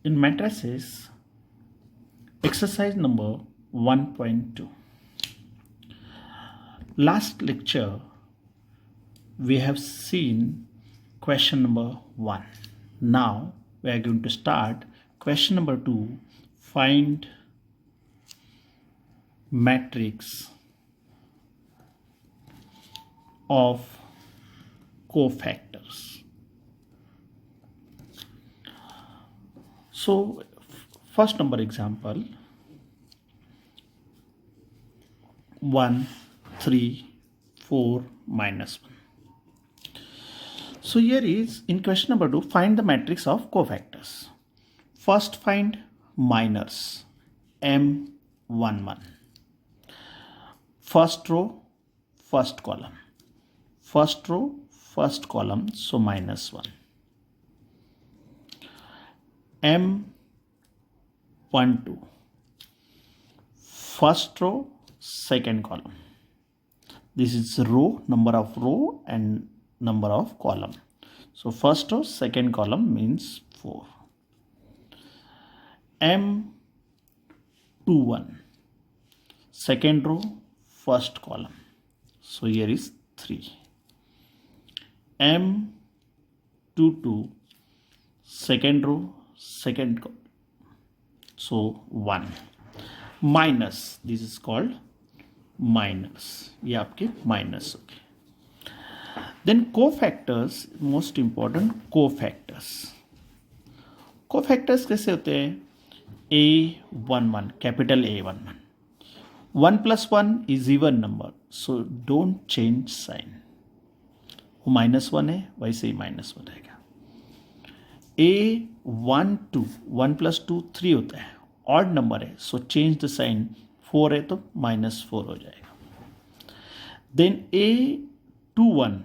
in matrices, exercise number 1.2. Last lecture we have seen question number 1. Now we are going to start question number 2. Find matrix of cofactors. So first number example 1, 3, 4, minus 1. So here is in question number 2, find the matrix of cofactors. First find minors M11. First row, first column. First row, first column, so minus 1. M12. First row, second column. This is row, number of row and number of column. So first row, second column means 4. M21. Second row, first column. So here is 3. M22. Second row, second column. So 1. Minus, this is called minus. ये आपके minus हो गए. Then cofactors, most important cofactors. Cofactors कैसे होते हैं? A11, capital A11. 1 plus 1 is even number, so don't change sign. वो -1 है, वैसे ही -1 रहेगा. A12, 1 plus 2 3 होता है, ऑड नंबर है, सो चेंज द साइन. 4 है तो -4 हो जाएगा. Then A21,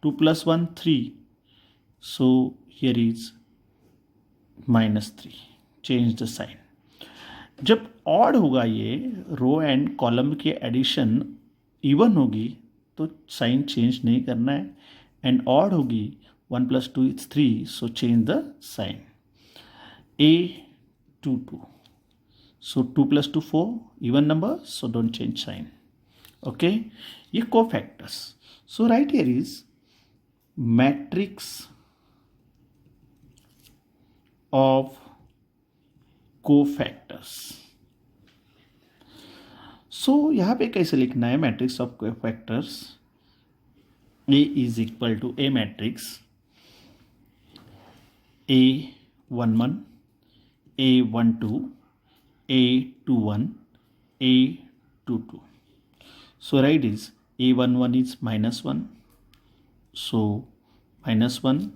2 plus 1 3, so here is -3. Change the sign. जब ऑड होगा ये रो एंड कॉलम के एडिशन इवन होगी तो साइन चेंज नहीं करना है. एंड ऑड होगी 1 plus 2 is 3, so change the sign. A22. So 2 plus 2 4, even number, so don't change sign. Okay, ये cofactors. So right here is matrix of cofactors. So यहाँ पे कैसे लिखना है matrix of cofactors? A is equal to A matrix A11, A12, A21, A22. So right is A11 is -1, so -1.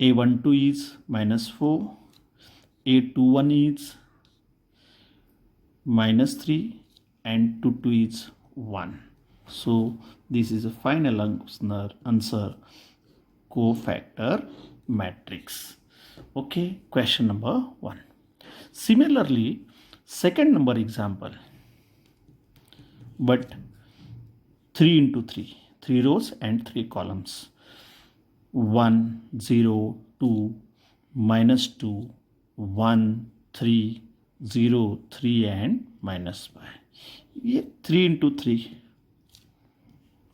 A12 is -4. A21 is -3 and 22 is 1. So this is a final answer cofactor matrix. Okay, question number 1. Similarly, second number example, but 3 into 3, 3 rows and 3 columns. 1, 0, 2, -2, 1, 3, 0, 3 and -5. ये 3 into 3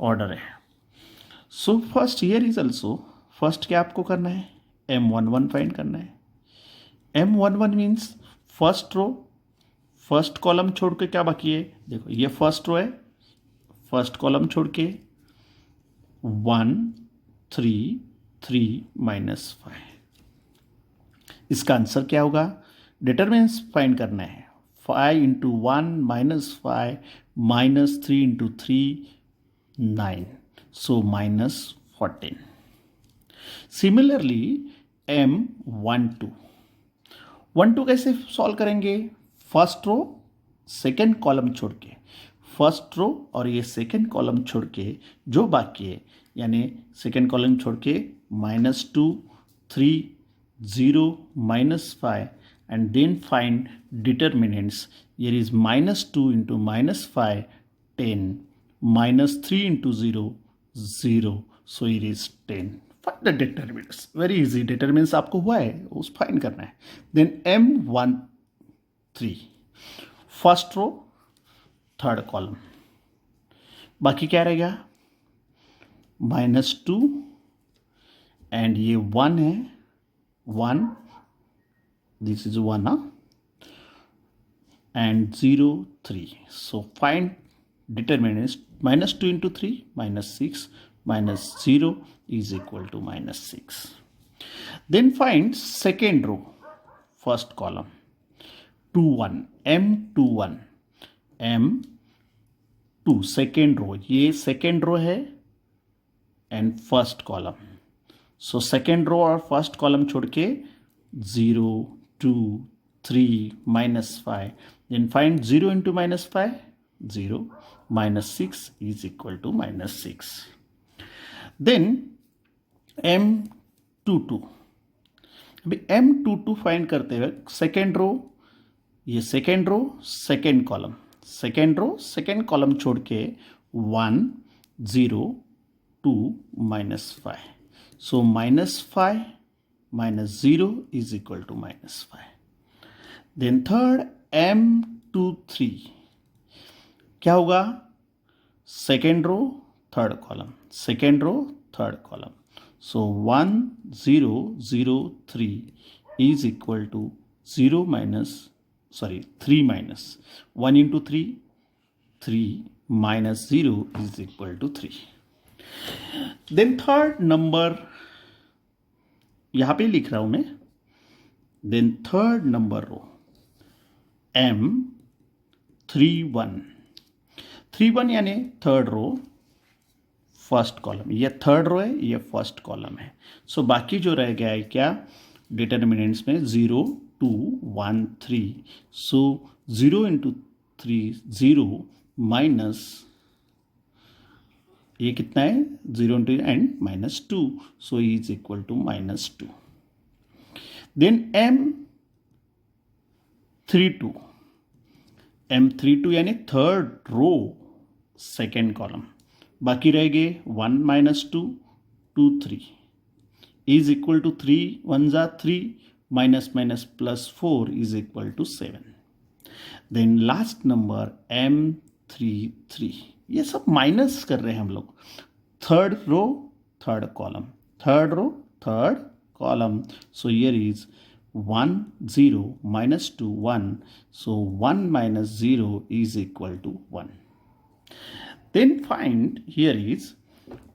order है. So first year is also first क्या आपको करना है? M11 find करना है. M11 means first row first column छोड़ के क्या बाकी है? देखो ये फर्स्ट रो है, फर्स्ट कॉलम छोड़ के 1, 3, 3 -5. इसका आंसर क्या होगा? डिटरमिनेंट्स फाइंड करना है. 5 into 1 -5 -3 into 3 9, so -14. Similarly M12 कैसे सॉल्व करेंगे? फर्स्ट रो सेकेंड कॉलम छोड़ के, फर्स्ट रो और ये सेकेंड कॉलम छोड़ के जो बाकी है, यानी सेकेंड कॉलम छोड़ के -2, 3, 0, -5 and then find determinants. Here is -2 into -5 10, -3 into 0 0, so it is 10. Find the determinants, very easy, determinants आपको हुआ है उस फाइंड करना है. Then M13 first row third column, बाकी क्या रहेगा -2 एंड ये 1 है, 1 this is 1 and 0 3. So find determinants. -2 into 3 -6 minus 0 is equal to -6. Then find second row first column 21 M21 M2 second row, ये second row है and first column. So second row और first column छोड़ के 0 2 3 -5. Then find 0 into -5 0 -6 is equal to -6. Then M22, अभी M22 find करते हुए second row, ये second row second column, second row second column छोड़ के 1 0 2 -5. सो -5 -0 is equal to -5. Then third M23 क्या होगा, second row third column, second row third column. So 1 0 0 3 is equal to 0 3 minus 1 into 3 3 minus 0 is equal to 3. Then third number यहां पे लिख रहा हूं मैं. Then third number row M31 यानी third row first column, ये थर्ड रो है, ये फर्स्ट कॉलम है. सो बाकी जो रह गया है क्या डिटर्मिनेंट्स में 0 2 1 3. सो 0 into 3 0 माइनस ये कितना है 0 into and -2. So is equal to -2. Then M32 यानी थर्ड रो सेकेंड कॉलम, बाकी रह गए 1 -2 2 3 इज इक्वल टू 3 1 जा 3 -+4 is equal to 7. Then last number M33, ये सब माइनस कर रहे हैं हम लोग. Third row third column, third row third column. So here is 1 0 -2 1. So 1 minus 0 is equal to 1. Then find here is,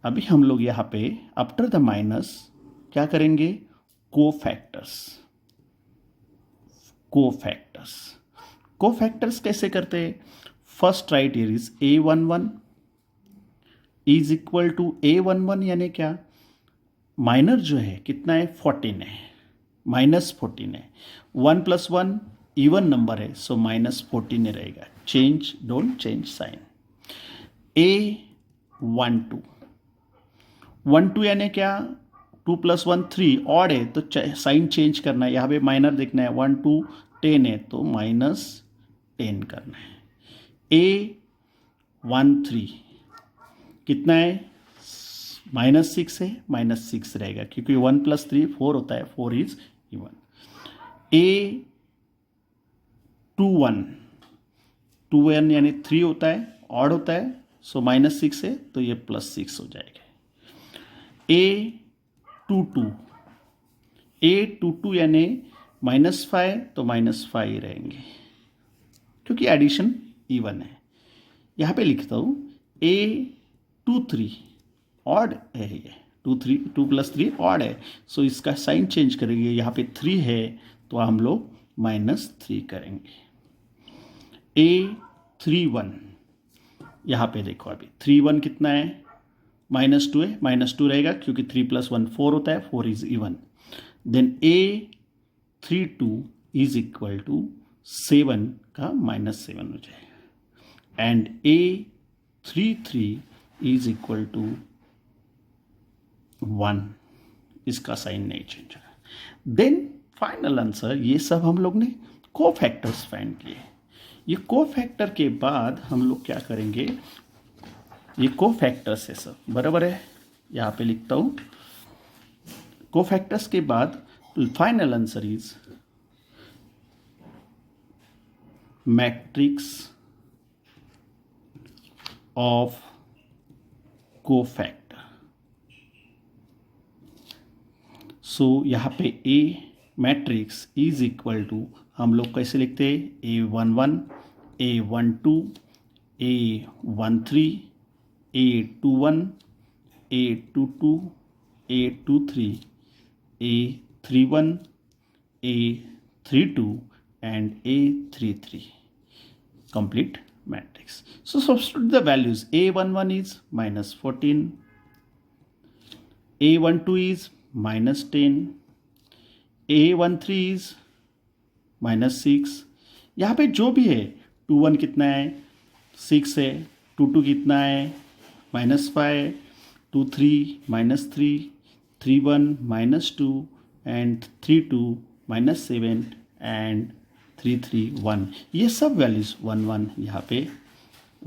अभी हम लोग यहाँ पे आफ्टर द माइनस क्या करेंगे, कोफैक्टर्स. कोफैक्टर्स कैसे करते हैं, first right here is A11 is equal to A11 यानी क्या, माइनर जो है कितना है 14 है, -14 है. 1 + 1 इवन नंबर है, सो -14 रहेगा. Change, don't change sign. A12 यानी क्या, 2 + 1 3 ऑड है तो साइन चेंज करना है. यहाँ पे माइनर देखना है, 1 2 10 है तो -10 करना है. A13 कितना है, -6 है, -6 रहेगा क्योंकि 1 + 3 4 होता है, 4 इज इवन. A21 यानी 3 होता है, ऑड होता है, सो -6 है तो ये +6 हो जाएगा. A22 यानी -5 तो -5 ही रहेंगे क्योंकि एडिशन इवन है. यहाँ पे लिखता हूँ A23 ऑड है, ये 2 + 3 ऑड है, सो इसका साइन चेंज करेंगे. यहाँ पे 3 है तो हम लोग -3 करेंगे. A31 यहाँ पे देखो, अभी 31 कितना है, -2 है, -2 रहेगा क्योंकि 3 + 1 4 होता है, 4 is even. Then A32 is equal to 7 का -7 हो जाएगा. And A33 is equal to 1, इसका साइन नहीं चेंज होगा. देन फाइनल आंसर, ये सब हम लोग ने कोफैक्टर्स फाइंड किए. ये कोफैक्टर के बाद हम लोग क्या करेंगे, ये कोफैक्टर्स है सब, बराबर है. यहाँ पे लिखता हूँ कोफैक्टर्स के बाद final answer is matrix of cofactor. So यहाँ पे A matrix is equal to, हम लोग कैसे लिखते हैं, A11, A12, A13, A21, A22, A23, A31, A32 and A33 complete matrix. So substitute the values. A11 is minus 14, A12 is minus 10, A13 is minus 6। यहाँ पे जो भी है 21 कितना है, 6 है, 22 कितना है, minus 5, 23 minus 3, 31 minus 2 and 32 minus 7 and 331। ये सब वैल्यूज 1 1 यहाँ पे,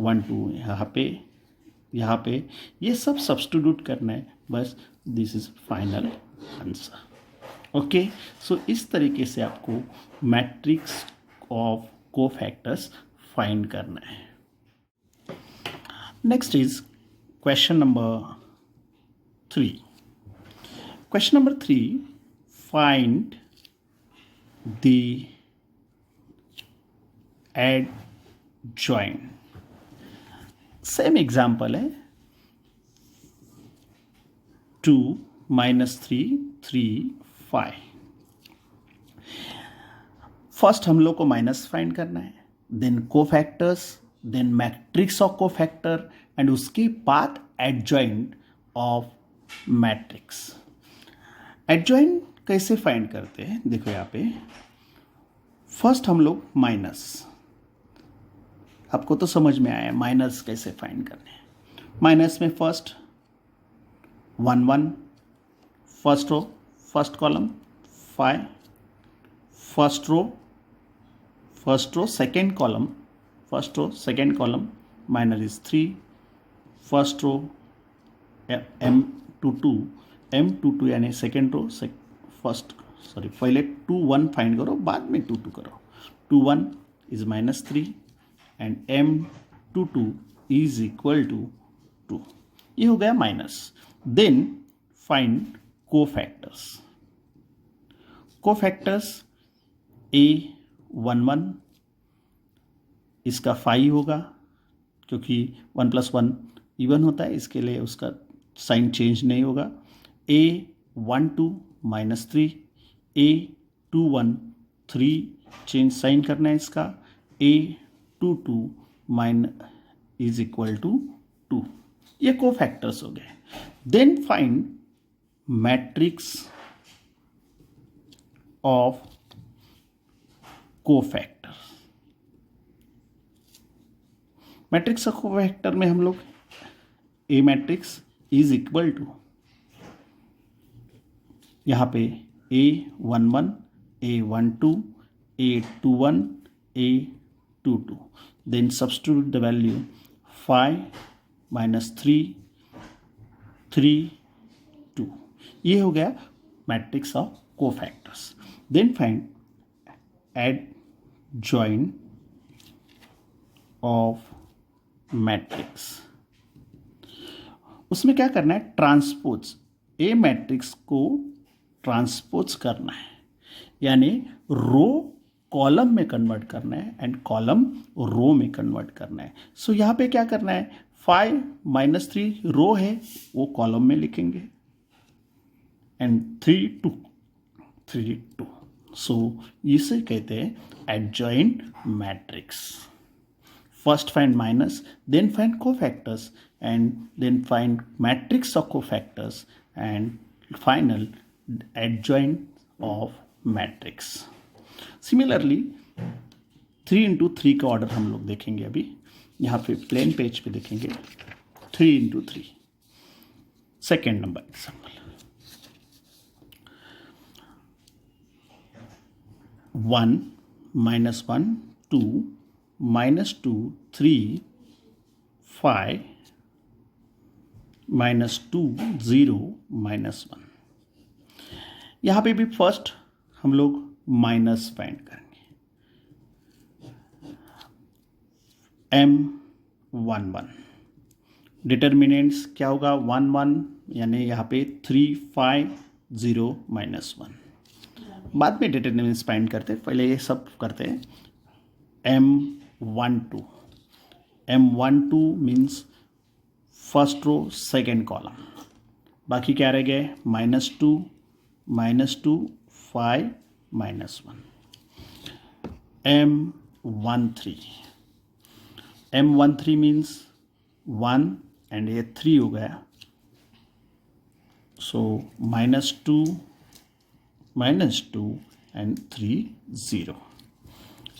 1 2 यहाँ पे ये सब सब्स्टिट्यूट करना है बस। This is final answer. Okay, so इस तरीके से आपको मैट्रिक्स ऑफ कोफैक्टर्स फाइंड करना है। Next is question number 3। Question number 3, find the adjoint. Same example है, 2 माइनस 3 3 5। फर्स्ट हम लोग को माइनस फाइंड करना है, then cofactors, then matrix of cofactor and उसके बाद एडजॉइंट ऑफ मैट्रिक्स। एडजॉइंट कैसे फाइंड करते हैं, देखो यहाँ पे फर्स्ट हम लोग माइनस, आपको तो समझ में आया माइनस कैसे फाइंड करने हैं। माइनस में first 1 1, first row first column 5, first row second column, first row second column minor is 3, first row M22 यानी सेकेंड रो फर्स्ट, सॉरी पहले 2 1 फाइंड करो बाद में 2 2 करो। 2 1 is minus 3 and M22 is equal to 2। ये हो गया minus. Then find cofactors A11 इसका 5 होगा क्योंकि 1 + 1 इवन होता है, इसके लिए उसका साइन चेंज नहीं होगा। A12 minus 3, A21 3 change sign करना है इसका, A22 इज इक्वल टू 2। ये कोफैक्टर्स हो गए। Then find matrix of cofactor. Matrix of cofactor में हम लोग A matrix is equal to, यहाँ पे A11, A12, A21, A22, then substitute the value 5 minus 3 3 2। ये हो गया matrix of cofactors. Then find adjoint of matrix. उसमें क्या करना है, ट्रांसपोज, ए मैट्रिक्स को ट्रांसपोज करना है, यानी रो कॉलम में कन्वर्ट करना है एंड कॉलम रो में कन्वर्ट करना है। सो यहाँ पे क्या करना है, 5 माइनस 3 रो है वो कॉलम में लिखेंगे एंड 3 2। सो इसे कहते हैं adjoint matrix. First find minus, then find cofactors and then find matrix of cofactors and final adjoint of matrix. Similarly 3 × 3 का ऑर्डर हम लोग देखेंगे अभी, यहाँ पे प्लेन पेज पे देखेंगे 3 × 3। Second number example, 1 minus 1 2 minus 2 3 5 minus 2 0 minus 1। यहाँ पे भी फर्स्ट हम लोग माइनस फाइंड करेंगे। M11 डिटर्मिनेंट्स क्या होगा, 1 1, यानी यहाँ पे 3 5 0 -1। बाद में डिटर्मिनेंट्स फाइंड करते, पहले ये सब करते हैं। M12 means first row second column, बाकी क्या रह गए, -2 5 -1। M13 मीन्स 1 एंड ये 3 हो गया, so -2 and 3 0।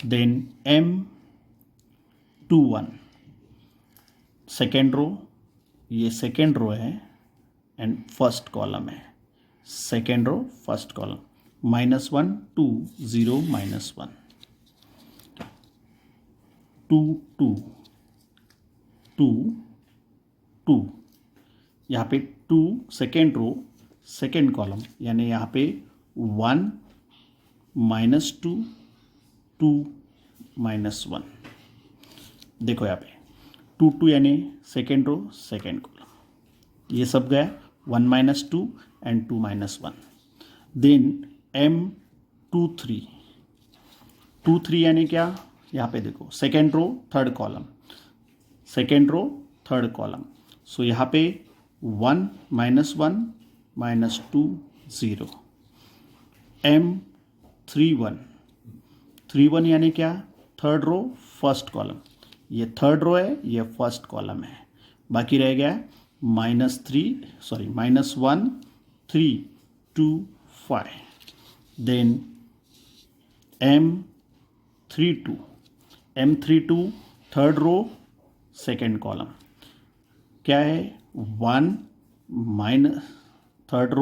Then M21 second row, ये सेकेंड रो है एंड फर्स्ट कॉलम है, सेकेंड रो फर्स्ट कॉलम, -1 2 0 -1 2 2 2 2, यहाँ पे 2 सेकेंड रो सेकेंड कॉलम, यानी यहाँ पे 1 -2 2 -1। देखो यहाँ पे 2 2 यानी सेकेंड रो सेकेंड कॉलम, ये सब गया 1 -2 एंड 2 -1। देन M23 यानी क्या, यहाँ पे देखो second row third column, second row third column, so यहाँ पे 1 -1 -2 0। M31 यानी क्या, थर्ड रो फर्स्ट कॉलम, ये थर्ड रो है ये फर्स्ट कॉलम है, बाकी रह गया -1 3 2 5। Then M32 third row second column, क्या है 1 third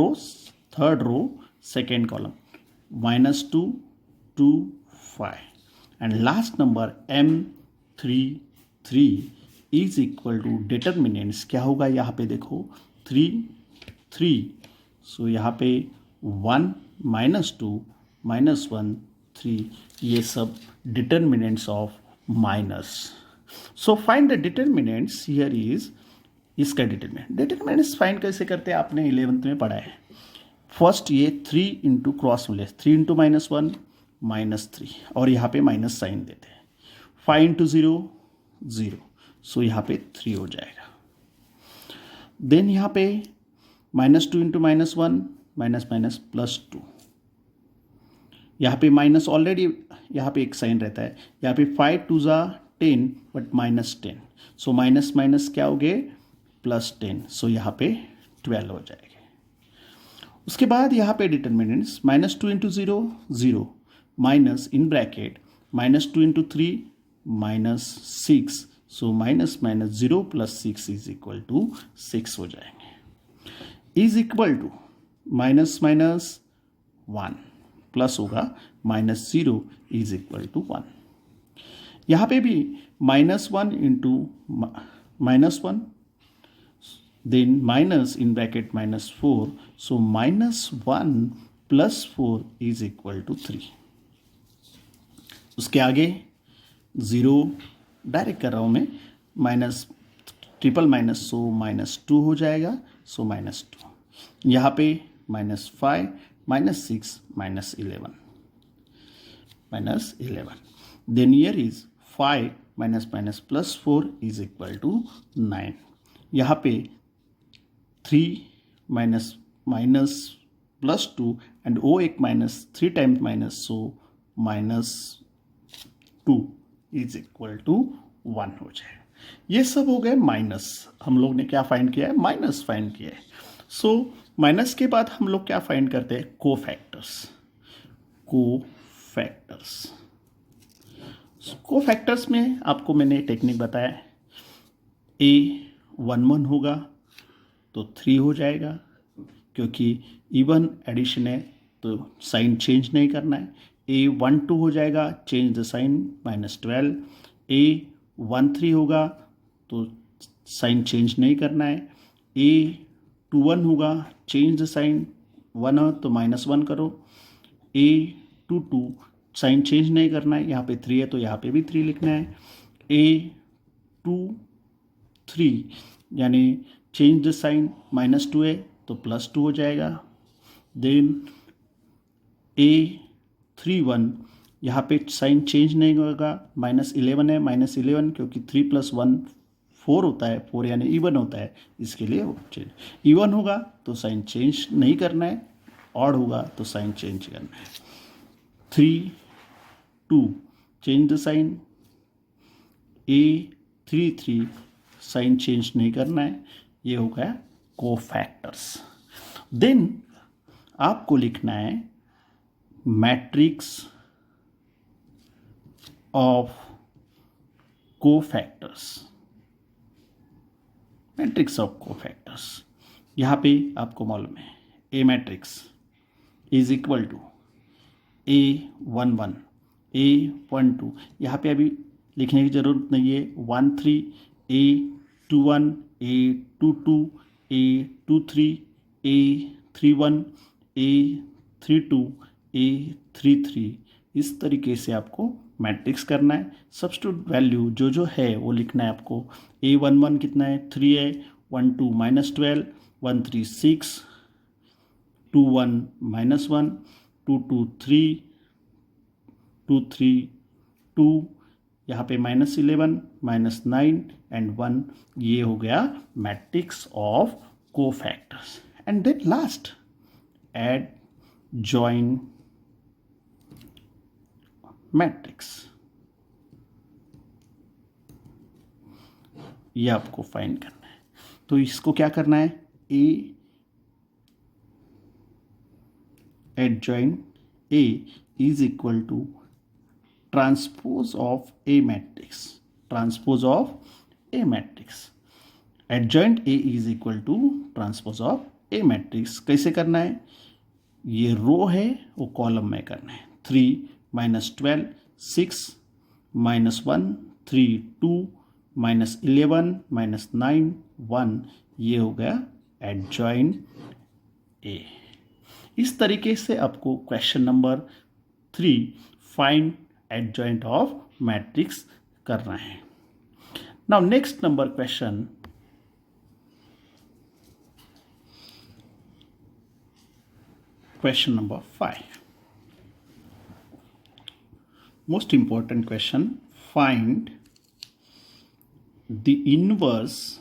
row second column, -2 2 5 and last number M33 is equal to determinants क्या होगा, यहाँ पे देखो 3 3, सो यहाँ पे 1 -2 -1 3, ये सब determinants of minus. So find the determinants, here is इसका डिटर्मिनेंट्स फाइंड कैसे करते हैं, आपने 11th में पढ़ा है। फर्स्ट ये 3 इंटू क्रॉस मिले, 3 इंटू -1 -3, और यहाँ पे माइनस साइन देते हैं, 5 इंटू 0 0, सो यहाँ पे 3 हो जाएगा। देन यहाँ पे -2 इंटू -1 -2, यहाँ पे माइनस ऑलरेडी यहाँ पे एक साइन रहता है, यहाँ पे 5 2 10 बट -10, सो माइनस माइनस क्या हो गए +10, सो यहाँ पे 12 हो जाएगा। उसके बाद यहाँ पे determinants -2 into 0 0, minus in bracket -2 into 3 -6, so minus minus 0 + 6 is equal to 6 हो जाएंगे। Is equal to minus minus 1 plus होगा -0 इज इक्वल टू 1। यहाँ पे भी -1 into -1, then minus in bracket -4, so -1 + 4 is equal to 3। उसके आगे 0 डायरेक्ट कर रहा हूँ मैं, माइनस ट्रिपल माइनस, सो -2 हो जाएगा, सो -2। यहाँ पे -5 -6 -11, then here is 5 minus plus 4 is equal to 9। यहाँ पे 3 minus plus 2 and O एक minus 3 times minus, so -2 is equal to 1 हो जाए। ये सब हो गए माइनस, हम लोग ने क्या फाइंड किया है, माइनस फाइंड किया है। सो माइनस के बाद हम लोग क्या फाइंड करते हैं, कोफैक्टर्स में आपको मैंने टेक्निक बताया है, A11 होगा तो 3 हो जाएगा, क्योंकि इवन एडिशन है तो साइन चेंज नहीं करना है। A12 हो जाएगा, चेंज द साइन -12। A13 होगा तो साइन चेंज नहीं करना है। A21 होगा, चेंज द साइन 1 हो तो -1 करो, A22 साइन चेंज नहीं करना है, यहाँ पे 3 है तो यहाँ पे भी 3 लिखना है, A23 यानी चेंज द साइन, -2 है तो +2 हो जाएगा, देन A31 यहाँ पे साइन चेंज नहीं होगा, -11 है, -11 क्योंकि 3 + 1 4 होता है, 4 यानी इवन होता है, इसके लिए वो चेंज, इवन होगा तो साइन चेंज नहीं करना है, ऑड होगा तो साइन चेंज करना है, 3 2 change the sign, A33 sign change नहीं करना है, ये हो गया कोफैक्टर्स। देन आपको लिखना है matrix of cofactors, matrix of cofactors. यहाँ पे आपको मालूम है A matrix is equal to A11 A12, यहाँ पे अभी लिखने की ज़रूरत नहीं है, 13 A21 A22 A23 A31 A32 A33, इस तरीके से आपको मैट्रिक्स करना है। सब्स्टिट्यूट वैल्यू जो है वो लिखना है आपको, A11 कितना है 3 है, 12 -12, 13 6, 21 -1, 22 3, 23 2, यहाँ पे -11 -9 एंड 1, ये हो गया matrix of cofactors. And then last adjoint matrix, ये आपको फाइंड करना है। तो इसको क्या करना है, A adjoint A is equal to transpose of A matrix, transpose of A matrix, adjoint A is equal to transpose of A matrix. कैसे करना है, ये रो है वो कॉलम में करना है, 3 -12 6 -1 3 2 -11 -9 1, ये हो गया एडजॉइन ए। इस तरीके से आपको question number 3 find adjoint of matrix करना है। Now next number question, question number 5, most important question, find the inverse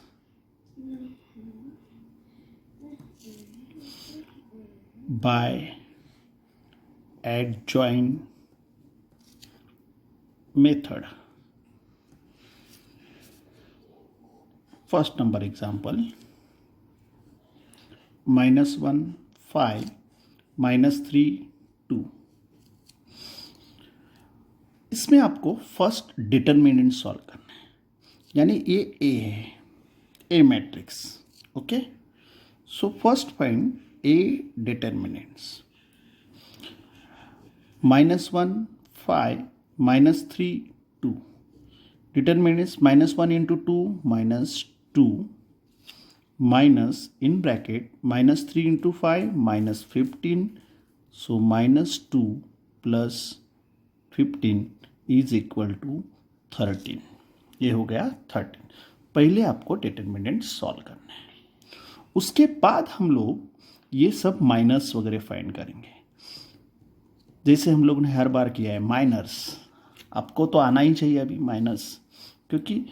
by adjoint method. First number example, -1 5 -3 2, इसमें आपको फर्स्ट डिटर्मिनेंट सॉल्व करना है, यानी ये ए है, A matrix, okay. So first find A determinants, -1 5 -3 2, determinants -1 × 2 -2 minus in bracket -3 × 5 -15, so -2 plus 15 is equal to 13, ये हो गया 13। पहले आपको डिटर्मिनेंट सॉल्व करना है, उसके बाद हम लोग ये सब माइनस वगैरह फाइंड करेंगे, जैसे हम लोग ने हर बार किया है। माइनस आपको तो आना ही चाहिए अभी माइनस, क्योंकि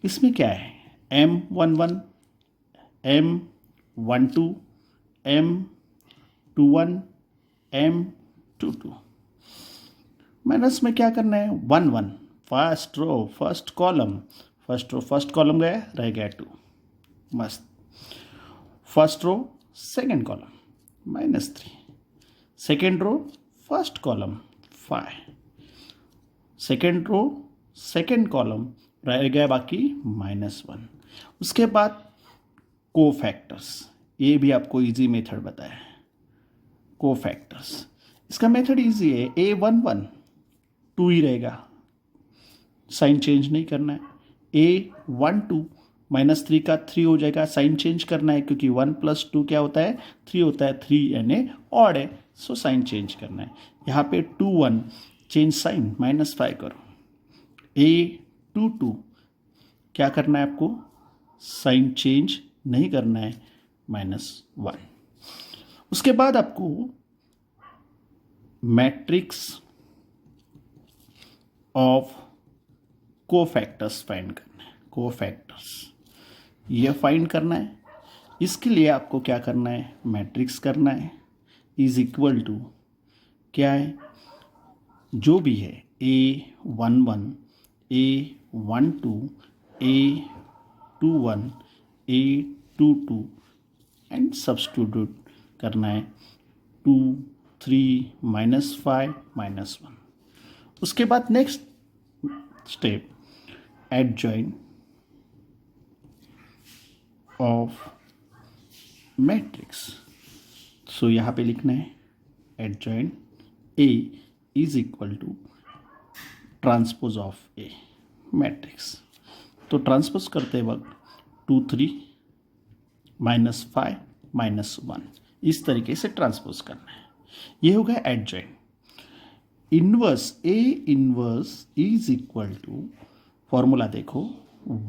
इसमें क्या है, M11 M12 M21 M22, minus में क्या करना है, 1 1, first row first column, first row first column गया, रह गया 2, मस्त। First row second column -3, second row first column 5, second row second column रह गया बाकी -1। उसके बाद कोफैक्टर्स, ये भी आपको इजी मेथड बताया है, कोफैक्टर्स, इसका मेथड इजी है, A11 2 ही रहेगा, साइन चेंज नहीं करना है, A12 -3 का 3 हो जाएगा, साइन चेंज करना है क्योंकि 1 + 2 क्या होता है 3 होता है, 3 यानी ऑड है, सो साइन चेंज करना है। यहाँ पे 2 1 चेंज साइन -5 करो, A 2 2 क्या करना है आपको, साइन चेंज नहीं करना है, -1। उसके बाद आपको मैट्रिक्स ऑफ कोफैक्टर्स फाइंड करना है, कोफैक्टर्स ये फाइंड करना है। इसके लिए आपको क्या करना है, मैट्रिक्स करना है, इज इक्वल टू क्या है, जो भी है A11 A12 A21 A22 and substitute करना है 2 3 -5 -1। उसके बाद next step adjoint of matrix. So यहाँ पे लिखना है adjoint A is equal to transpose of A matrix. तो ट्रांसपोज करते वक्त 2 3 -5 -1 इस तरीके से ट्रांसपोज करना है। ये हो गया adjoint. Inverse A inverse is equal to, formula देखो,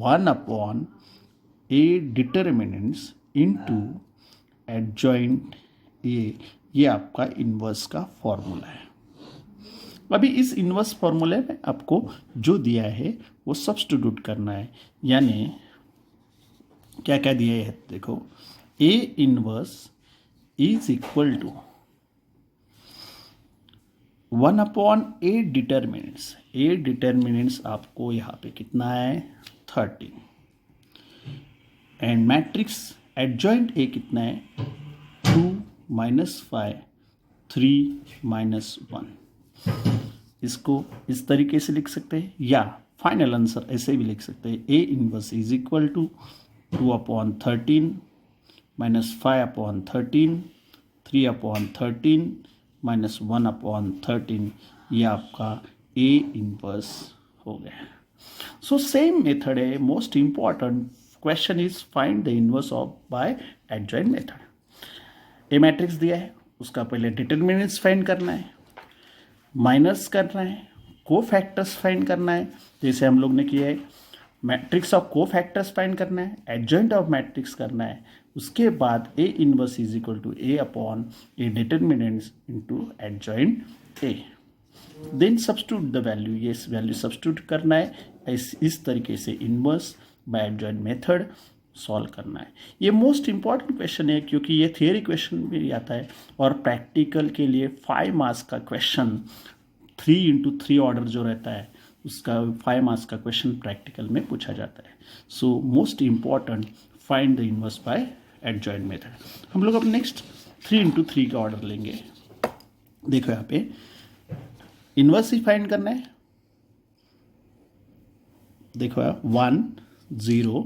1/A determinants into adjoint A, ये आपका इनवर्स का फॉर्मूला है। अभी इस इनवर्स फॉर्मूले में आपको जो दिया है वो सब्स्टिट्यूट करना है, यानी क्या क्या दिया है देखो, A inverse is equal to 1/A determinants. A determinants आपको यहाँ पे कितना है 13, एंड मैट्रिक्स एडजॉइंट A कितना है 2 -5 3 -1। इसको इस तरीके से लिख सकते हैं, या फाइनल आंसर ऐसे भी लिख सकते हैं, A inverse is equal to 2/13 -5/13 3/13 -1/13, ये आपका A इनवर्स हो गया। सो सेम मेथड है, most important question is find the inverse of by adjoint method. A matrix दिया है, उसका पहले डिटर्मिनेंट्स फाइंड करना है, माइनस करना है, कोफैक्टर्स फाइंड करना है, जैसे हम लोग ने किया है, मैट्रिक्स ऑफ कोफैक्टर्स फाइंड करना है, एडजॉइंट ऑफ मैट्रिक्स करना है, उसके बाद A inverse is equal to A/A determinants into adjoint A, then substitute the value, ये वैल्यू सब्स्टिट्यूट करना है, इस तरीके से inverse by adjoint method solve करना है। ये मोस्ट इंपॉर्टेंट क्वेश्चन है क्योंकि ये थियरी क्वेश्चन भी आता है, और प्रैक्टिकल के लिए 5 मार्क्स का क्वेश्चन 3x3 ऑर्डर जो रहता है उसका 5 मार्क्स का क्वेश्चन प्रैक्टिकल में पूछा जाता है। So most important find the inverse by adjoint method. हम लोग अब नेक्स्ट 3x3 का ऑर्डर लेंगे। देखो यहाँ पे इनवर्स ही फाइंड करना है, देखो 1 0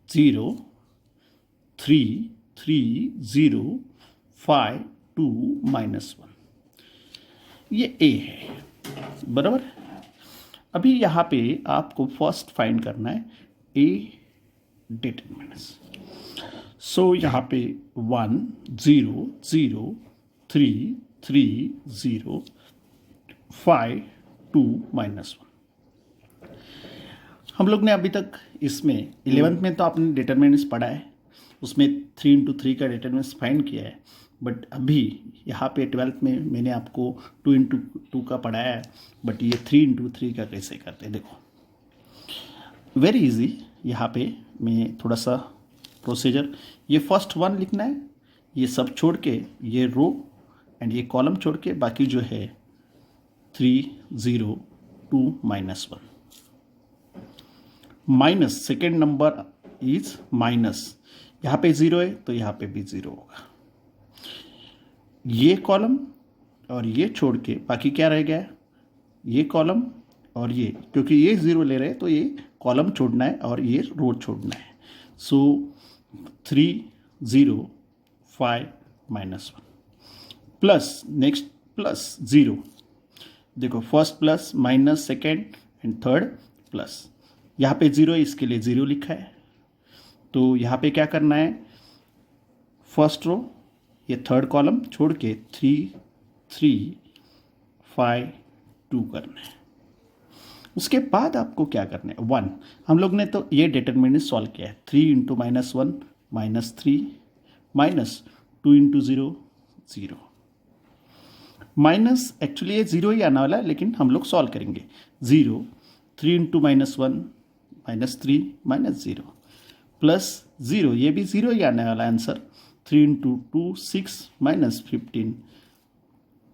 0 3 3 0 5 2 -1, ये A है, बराबर। अभी यहाँ पे आपको फर्स्ट फाइंड करना है A डिटर्मिनेंट्स। सो यहाँ पे 1 0 0 3 3 0 5 2 -1। हम लोग ने अभी तक इसमें 11th में तो आपने डिटर्मिनेंट्स पढ़ा है, उसमें 3x3 का डिटर्मिनेंट्स फाइंड किया है, बट अभी यहाँ पे 12th में मैंने आपको 2x2 का पढ़ाया है, बट ये 3x3 का कैसे करते हैं देखो, वेरी इजी। यहाँ पे मैं थोड़ा सा प्रोसीजर, ये फर्स्ट 1 लिखना है, ये सब छोड़ के, ये रो एंड ये कॉलम छोड़ के, बाकी जो है 3 0 2 -1 minus, second number is minus, यहाँ पे 0 है तो यहाँ पे भी 0 होगा। ये कॉलम और ये छोड़ के बाकी क्या रह गया, ये कॉलम और ये, क्योंकि ये 0 ले रहे हैं तो ये कॉलम छोड़ना है और ये रो छोड़ना है। सो 3 0 5 -1 प्लस नेक्स्ट प्लस 0, देखो first plus minus second and third plus, यहाँ पे 0 है इसके लिए 0 लिखा है, तो यहाँ पे क्या करना है, फर्स्ट रो ये थर्ड कॉलम छोड़ के 3 3 5 2 करना है। उसके बाद आपको क्या करना है, 1, हम लोग ने तो ये डिटर्मिनेंट सॉल्व किया है, 3 into -1 -3 minus 2 into 0 0 minus, actually ये 0 ही आने वाला है लेकिन हम लोग सॉल्व करेंगे। 0 3 इंटू -1 -3 -0 प्लस 0, ये भी 0 ही आने वाला आंसर, 3 इंटू 2 6 -15।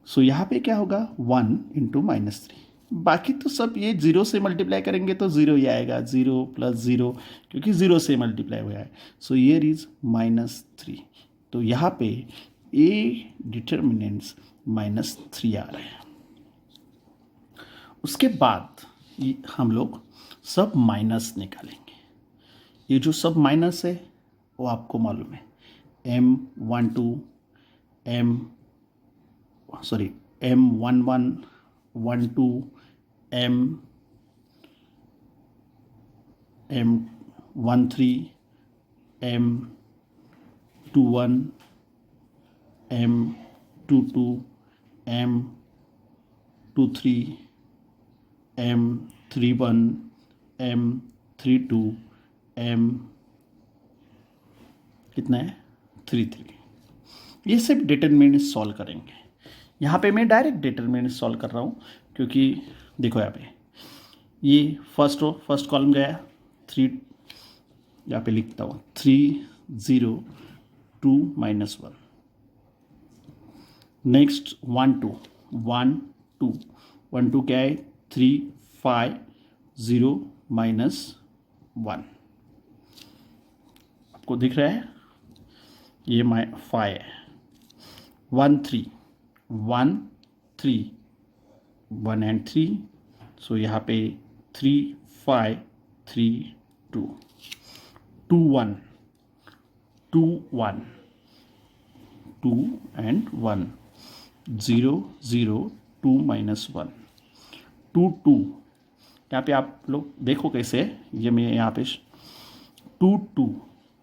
सो यहाँ पे क्या होगा 1 इंटू -3, बाकी तो सब ये 0 से मल्टीप्लाई करेंगे तो 0 ही आएगा, 0 प्लस 0 क्योंकि 0 से मल्टीप्लाई हुआ है। सो ईयर इज -3। तो यहाँ पे ए डिटर्मिनेंट्स -3 आ रहे हैं। उसके बाद हम लोग सब माइनस निकालेंगे। ये जो सब माइनस है वो आपको मालूम है, M12 M11 12 M13 M21 M22 M23 M31 M32 M कितना है 33। ये सब डिटरमिनेंट सॉल्व करेंगे। यहाँ पे मैं डायरेक्ट डिटरमिनेंट सॉल्व कर रहा हूँ क्योंकि देखो यहाँ पे ये फर्स्ट रो फर्स्ट कॉलम गया 3, यहाँ पे लिखता हूँ 3 0 2 -1, नेक्स्ट 1 2 1 2 1 2 क्या है 3 5 0 -1, आपको दिख रहा है ये 5 है। 1 3 1 3 1 एंड 3, सो यहाँ पे 3 5 3 2 2 1 2 1 2 एंड 1 0 0 2 -1 2 2, यहाँ पे आप लोग देखो कैसे, ये मैं यहाँ पे 2 2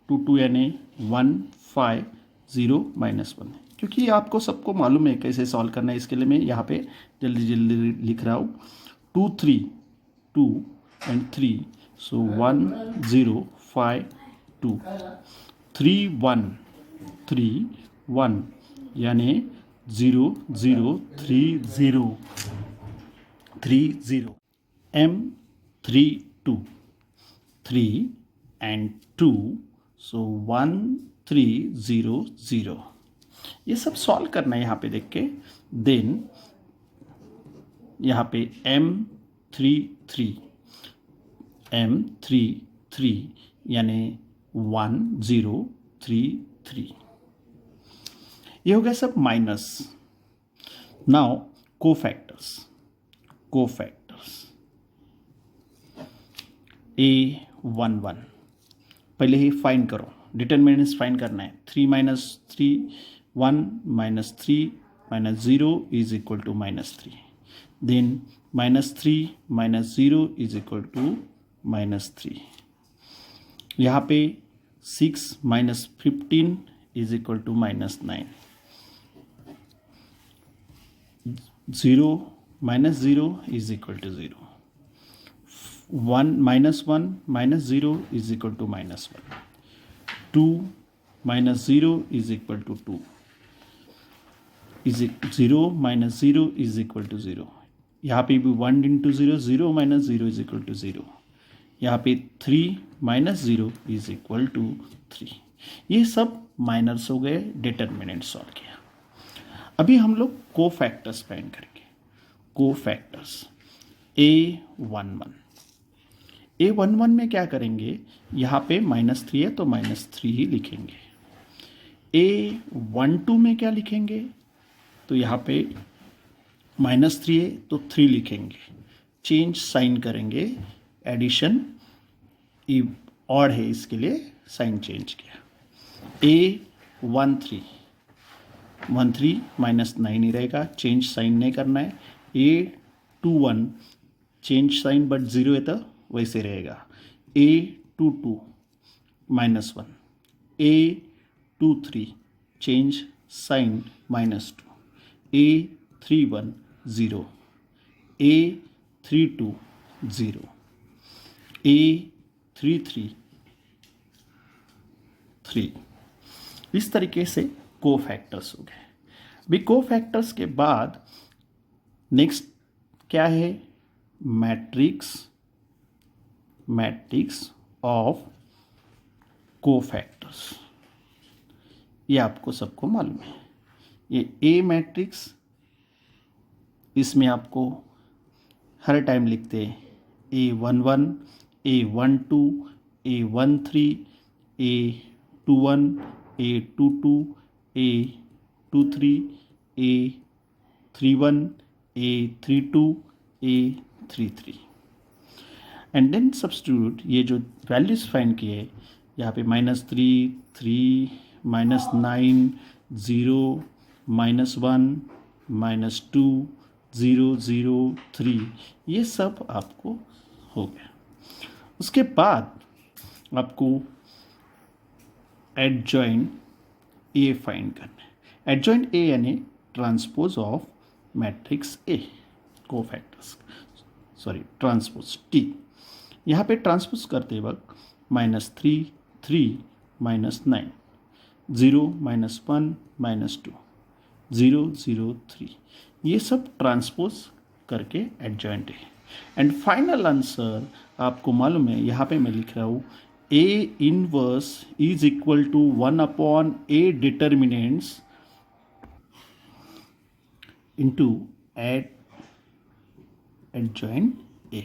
2 2 यानी 1 5 0 -1, क्योंकि आपको सबको मालूम है कैसे सॉल्व करना है, इसके लिए मैं यहाँ पे जल्दी जल्दी लिख रहा हूँ। 2 3 2 एंड 3, सो 1 0 5 2 3 1 3 1 यानी 0 0 3 0 3 0 M 3 2 3 एंड 2, सो 1 3 0 0। ये सब सॉल्व करना है यहाँ पे देख के। देन यहाँ पे M 3 3 यानी 1 0 3 3, ये हो गया सब माइनस। नाउ कोफैक्टर्स A11, पहले ही फाइंड करो, डिटरमिनेंट्स फाइंड करना है। 3 -3 1 -3 -0 इज इक्वल टू -3, देन -3 -0 इज इक्वल टू -3, यहाँ पे 6 -15 is equal to -9, 0 -0 is equal to 0, 1 -0 is equal to -1, 2 -0 is equal to 2, 0 -0 is equal to 0, यहाँ पे भी 1 इंटू 0 0 -0 इज इक्वल टू 0, यहाँ पे 3 -0 इज इक्वल टू 3। ये सब माइनर्स हो गए, डिटरमिनेंट सॉल्व किया। अभी हम लोग कोफैक्टर्स फाइंड करेंगे। कोफैक्टर्स A11 में क्या करेंगे, यहाँ पे -3 है तो -3 ही लिखेंगे। A12 में क्या लिखेंगे, तो यहाँ पे -3 है तो 3 लिखेंगे, चेंज साइन करेंगे, एडिशन ऑड है इसके लिए साइन चेंज किया। A13 -9 ही रहेगा, चेंज साइन नहीं करना है। A21 चेंज साइन बट 0 है तो वैसे रहेगा। A22 -1, A23 change sign -2, A31 0, A32 0, A33 3। इस तरीके से कोफैक्टर्स हो गए। अभी कोफैक्टर्स के बाद नेक्स्ट क्या है, मैट्रिक्स ऑफ कोफैक्टर्स। ये आपको सबको मालूम है। ये ए मैट्रिक्स, इसमें आपको हर टाइम लिखते हैं A11, A12, A13, A21, A22, A23, A31, A32, A33 and then substitute. ये जो वैल्यूज फाइंड किए यहाँ पे -3, 3, -9, 0, -1, -2, 0, 0, 3, ये सब आपको हो गया। उसके बाद आपको एडजॉइंट ए फाइंड करना है। एडजॉइंट ए यानी transpose of matrix A, cofactors, sorry transpose T. यहाँ पे ट्रांसपोज करते वक्त -3, 3, -9, 0, -1, -2, 0, 0, 3, ये सब ट्रांसपोज करके एडजॉइंट है। एंड फाइनल आंसर आपको मालूम है, यहाँ पे मैं लिख रहा हूँ A inverse is equal to 1/A determinants into adjoint A.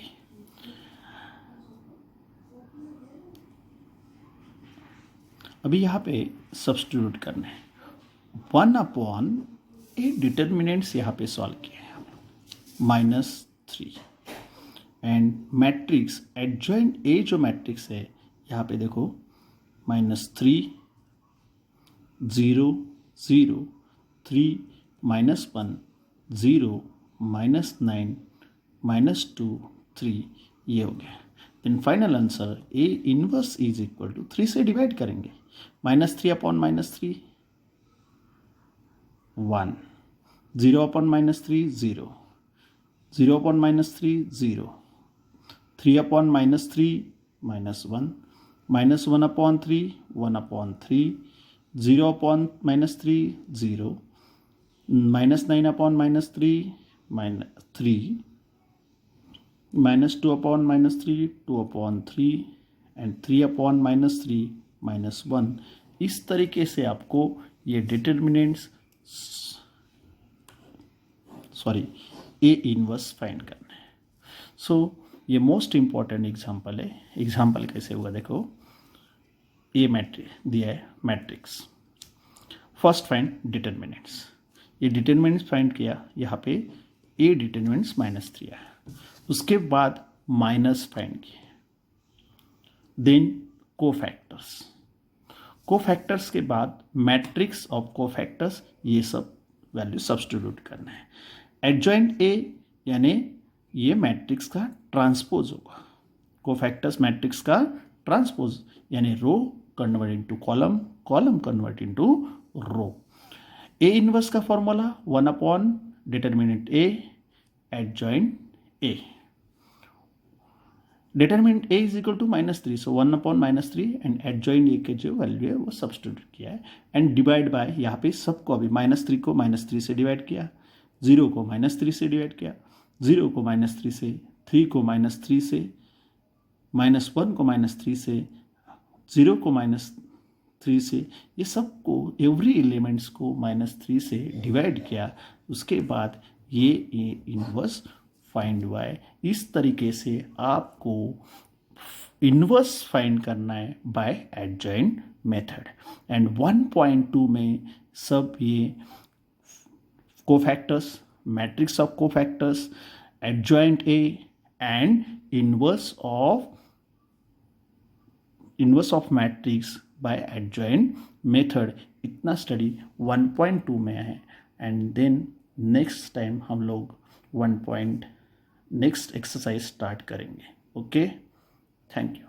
अभी यहाँ पे सब्स्टिट्यूट करना है। 1/A डिटर्मिनेंट्स यहाँ पे सॉल्व किया है -3 एंड मैट्रिक्स एडजॉइंट ए जो मैट्रिक्स है यहाँ पे देखो -3, 0, 0, 3, -1, 0, -9, -2, 3, ये हो गया। Then final answer A inverse is equal to 3 से डिवाइड करेंगे, -3/-3 1, 0/-3 0, 0/-3 0, 3/-3 -1, -1/3 1/3, 0/-3 0, -9/-3 -3, -2/-3 2/3 एंड 3/-3 -1। इस तरीके से आपको ये डिटर्मिनेंट्स ए इनवर्स फाइंड करना है। सो ये मोस्ट इंपॉर्टेंट एग्जांपल है। एग्जांपल कैसे हुआ देखो, ए मैट्रिक्स दिया है, मैट्रिक्स फर्स्ट फाइंड डिटर्मिनेंट्स। ये डिटर्मिनेंट्स फाइंड किया, यहाँ पे ए डिटर्मिनेंट्स -3 आया। उसके बाद माइनस फाइंड किए, देन कोफैक्टर्स के बाद मैट्रिक्स ऑफ कोफैक्टर्स, ये सब वैल्यू सब्स्टिट्यूट करना है। एडजॉइंट ए यानी ये मैट्रिक्स का ट्रांसपोज होगा, कोफैक्टर्स मैट्रिक्स का ट्रांसपोज यानी row convert into column, column convert into row. A inverse का formula one by determinant A adjoint A. Determinant A is equal to -3, so 1/-3 and adjoint A के जो value है वो सब्स्टिट्यूट किया है एंड डिवाइड बाय, यहाँ पे सबको अभी -3 को -3 से डिवाइड किया, 0 को -3 से डिवाइड किया, 0 को -3 से, 3 को -3 से, -1 को -3 से, 0 को -3 से, ये सबको एवरी एलिमेंट्स को -3 से डिवाइड किया। उसके बाद ये इनवर्स फाइंड हुआ है। इस तरीके से आपको इनवर्स फाइंड करना है बाय एडजॉइंट मेथड। एंड 1.2 में सब ये cofactors, matrix of cofactors, adjoint A and inverse of matrix bye adjoint method, इतना स्टडी 1.2 में है। एंड देन नेक्स्ट टाइम हम लोग नेक्स्ट एक्सरसाइज स्टार्ट करेंगे। Okay, thank you.